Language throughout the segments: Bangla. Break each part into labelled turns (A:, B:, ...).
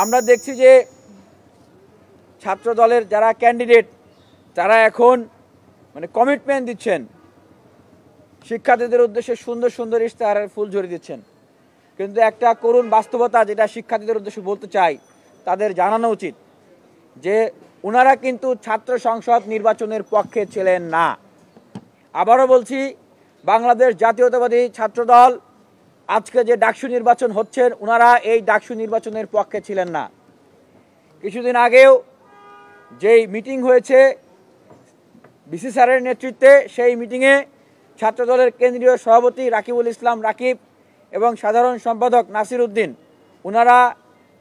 A: আমরা দেখছি যে ছাত্র দলের যারা ক্যান্ডিডেট তারা এখন মানে কমিটমেন্ট দিচ্ছেন, শিক্ষার্থীদের উদ্দেশ্যে সুন্দর সুন্দর ইশতেহারের ফুল ঝরিয়ে দিচ্ছেন, কিন্তু একটা করুণ বাস্তবতা যেটা শিক্ষার্থীদের উদ্দেশ্যে বলতে চাই, তাদের জানানো উচিত যে ওনারা কিন্তু ছাত্র সংসদ নির্বাচনের পক্ষে ছিলেন না। আবারও বলছি, বাংলাদেশ জাতীয়তাবাদী ছাত্রদল আজকে যে ডাকসু নির্বাচন হচ্ছেন, ওনারা এই ডাকসু নির্বাচনের পক্ষে ছিলেন না। কিছুদিন আগেও যেই মিটিং হয়েছে বিসি স্যারের নেতৃত্বে, সেই মিটিংয়ে ছাত্রদলের কেন্দ্রীয় সভাপতি রাকিবুল ইসলাম রাকিব এবং সাধারণ সম্পাদক নাসির উদ্দিন ওনারা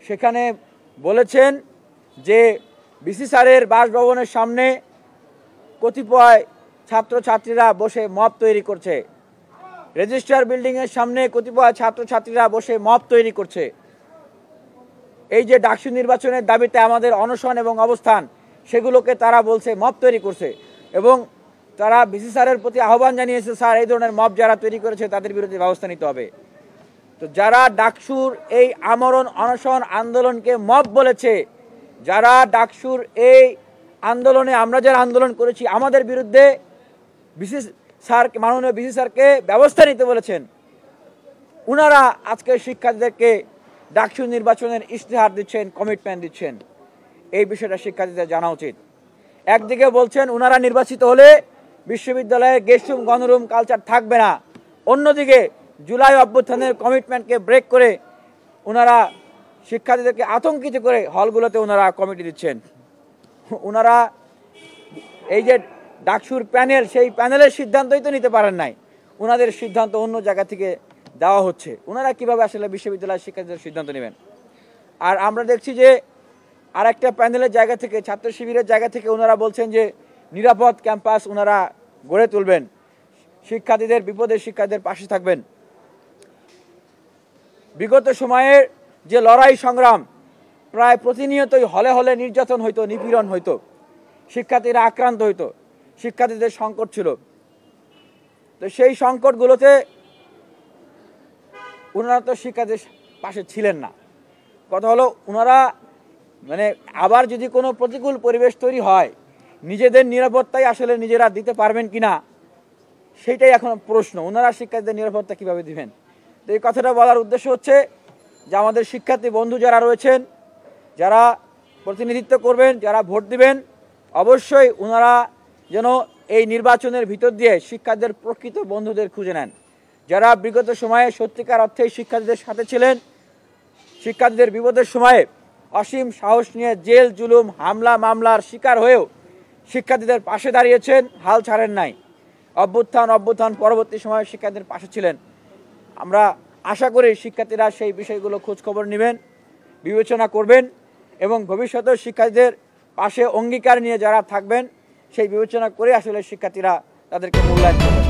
A: সেখানে বলেছেন যে বিসি স্যারের বাসভবনের সামনে কতিপয় ছাত্রছাত্রীরা বসে মব তৈরি করছে, রেজিস্ট্রার বিল্ডিংয়ের সামনে কতিপয় ছাত্রছাত্রীরা বসে মব তৈরি করছে। এই যে ডাকসু নির্বাচনের দাবিতে আমাদের অনশন এবং অবস্থান, সেগুলোকে তারা বলছে মব তৈরি করছে এবং তারা বিসি স্যারের প্রতি আহ্বান জানিয়েছে, স্যার এই ধরনের মব যারা তৈরি করেছে তাদের বিরুদ্ধে ব্যবস্থা নিতে হবে। তো যারা ডাকসুর এই আমরণ অনশন আন্দোলনকে মব বলেছে, যারা ডাকসুর এই আন্দোলনে আমরা যারা আন্দোলন করেছি আমাদের বিরুদ্ধে বিসি স্যার, মাননীয় বিসি স্যারকে ব্যবস্থা নিতে বলেছেন, ওনারা আজকে শিক্ষার্থীদেরকে ডাকসু নির্বাচনের ইশতেহার দিচ্ছেন, কমিটমেন্ট দিচ্ছেন। এই বিষয়টা শিক্ষার্থীদের জানা উচিত। একদিকে বলছেন ওনারা নির্বাচিত হলে বিশ্ববিদ্যালয়ে গেস্টরুম গণরুম কালচার থাকবে না, অন্যদিকে জুলাই অভ্যুত্থানের কমিটমেন্টকে ব্রেক করে ওনারা শিক্ষার্থীদেরকে আতঙ্কিত করে হলগুলোতে ওনারা কমিটি দিচ্ছেন। ওনারা এই যে ডাকসুর প্যানেল, সেই প্যানেলের সিদ্ধান্তই তো নিতে পারেন নাই, ওনাদের সিদ্ধান্ত অন্য জায়গা থেকে দেওয়া হচ্ছে। ওনারা কিভাবে আসলে বিশ্ববিদ্যালয়ের শিক্ষার্থীদের সিদ্ধান্ত নেবেন? আর আমরা দেখছি যে আর একটা প্যানেলের জায়গা থেকে, ছাত্র শিবিরের জায়গা থেকে ওনারা বলছেন যে নিরাপদ ক্যাম্পাস ওনারা গড়ে তুলবেন, শিক্ষার্থীদের বিপদের শিক্ষার্থীদের পাশে থাকবেন। বিগত সময়ের যে লড়াই সংগ্রাম, প্রায় প্রতিনিয়তই হলে হলে নির্যাতন হইতো, নিপীড়ন হইতো, শিক্ষার্থীরা আক্রান্ত হইতো, শিক্ষার্থীদের সংকট ছিল। তো সেই সংকটগুলোতে ওনারা তো শিক্ষার্থীদের পাশে ছিলেন না। কথা হলো ওনারা মানে আবার যদি কোনো প্রতিকূল পরিবেশ তৈরি হয়, নিজেদের নিরাপত্তাই আসলে নিজেরা দিতে পারবেন কিনা, সেইটাই এখন প্রশ্ন। ওনারা শিক্ষার্থীদের নিরাপত্তা কিভাবে দিবেন? তো এই কথাটা বলার উদ্দেশ্য হচ্ছে যে আমাদের শিক্ষার্থী বন্ধু যারা রয়েছেন, যারা প্রতিনিধিত্ব করবেন, যারা ভোট দিবেন, অবশ্যই ওনারা যেন এই নির্বাচনের ভিতর দিয়ে শিক্ষার্থীদের প্রকৃত বন্ধুদের খুঁজে নেন, যারা বিগত সময়ে সত্যিকার অর্থেই শিক্ষার্থীদের সাথে ছিলেন, শিক্ষার্থীদের বিপদের সময়ে অসীম সাহস নিয়ে জেল জুলুম হামলা মামলার শিকার হয়েও শিক্ষার্থীদের পাশে দাঁড়িয়েছেন, হাল ছাড়েন নাই। অভ্যুত্থান পরবর্তী সময়ে শিক্ষার্থীদের পাশে ছিলেন। আমরা আশা করি শিক্ষার্থীরা সেই বিষয়গুলো খোঁজখবর নেবেন, বিবেচনা করবেন এবং ভবিষ্যতেও শিক্ষার্থীদের পাশে অঙ্গীকার নিয়ে যারা থাকবেন সেই বিবেচনা করে আসলে শিক্ষার্থীরা তাদেরকে মূল্যায়ন করবেন।